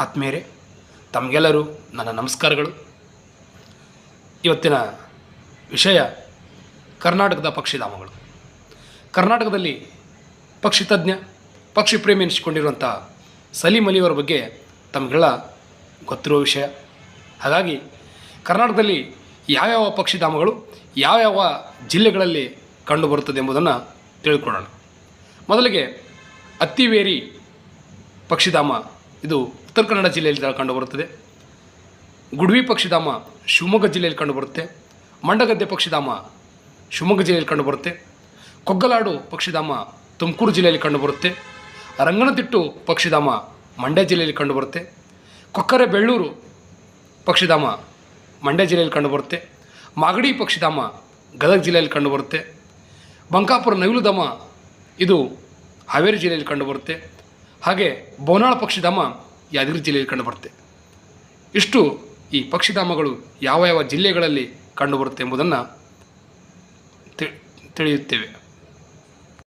ಆತ್ಮೀಯರೇ, ತಮಗೆಲ್ಲರೂ ನನ್ನ ನಮಸ್ಕಾರಗಳು. ಇವತ್ತಿನ ವಿಷಯ ಕರ್ನಾಟಕದ ಪಕ್ಷಿಧಾಮಗಳು. ಕರ್ನಾಟಕದಲ್ಲಿ ಪಕ್ಷಿ ತಜ್ಞ, ಪಕ್ಷಿ ಪ್ರೇಮಿ ಎನಿಸಿಕೊಂಡಿರುವಂಥ ಸಲೀಂ ಅಲಿಯವರ ಬಗ್ಗೆ ತಮಗೆಲ್ಲ ಗೊತ್ತಿರುವ ವಿಷಯ. ಹಾಗಾಗಿ ಕರ್ನಾಟಕದಲ್ಲಿ ಯಾವ್ಯಾವ ಪಕ್ಷಿಧಾಮಗಳು ಯಾವ್ಯಾವ ಜಿಲ್ಲೆಗಳಲ್ಲಿ ಕಂಡುಬರುತ್ತದೆ ಎಂಬುದನ್ನು ತಿಳ್ಕೊಳ್ಳೋಣ. ಮೊದಲಿಗೆ ಅತ್ತಿವೇರಿ ಪಕ್ಷಿಧಾಮ, ಇದು ಉತ್ತರ ಕನ್ನಡ ಜಿಲ್ಲೆಯಲ್ಲಿ ಕಂಡುಬರುತ್ತದೆ. ಗುಡ್ವಿ ಪಕ್ಷಿಧಾಮ ಶಿವಮೊಗ್ಗ ಜಿಲ್ಲೆಯಲ್ಲಿ ಕಂಡುಬರುತ್ತೆ. ಮಂಡಗದ್ದೆ ಪಕ್ಷಿಧಾಮ ಶಿವಮೊಗ್ಗ ಜಿಲ್ಲೆಯಲ್ಲಿ ಕಂಡುಬರುತ್ತೆ. ಕೊಗ್ಗಲಾಡು ಪಕ್ಷಿಧಾಮ ತುಮಕೂರು ಜಿಲ್ಲೆಯಲ್ಲಿ ಕಂಡುಬರುತ್ತೆ. ರಂಗನತಿಟ್ಟು ಪಕ್ಷಿಧಾಮ ಮಂಡ್ಯ ಜಿಲ್ಲೆಯಲ್ಲಿ ಕಂಡುಬರುತ್ತೆ. ಕೊಕ್ಕರೆ ಬೆಳ್ಳೂರು ಪಕ್ಷಿಧಾಮ ಮಂಡ್ಯ ಜಿಲ್ಲೆಯಲ್ಲಿ ಕಂಡುಬರುತ್ತೆ. ಮಾಗಡಿ ಪಕ್ಷಿಧಾಮ ಗದಗ ಜಿಲ್ಲೆಯಲ್ಲಿ ಕಂಡುಬರುತ್ತೆ. ಬಂಕಾಪುರ ನವಿಲುಧಾಮ ಇದು ಹಾವೇರಿ ಜಿಲ್ಲೆಯಲ್ಲಿ ಕಂಡುಬರುತ್ತೆ. ಹಾಗೆ ಬೋನಾಳ ಪಕ್ಷಿಧಾಮ ಯಾದಗಿರಿ ಜಿಲ್ಲೆಯಲ್ಲಿ ಕಂಡುಬರುತ್ತೆ. ಇಷ್ಟು ಈ ಪಕ್ಷಿಧಾಮಗಳು ಯಾವ ಯಾವ ಜಿಲ್ಲೆಗಳಲ್ಲಿ ಕಂಡುಬರುತ್ತೆ ಎಂಬುದನ್ನು ತಿಳಿಯುತ್ತೇವೆ.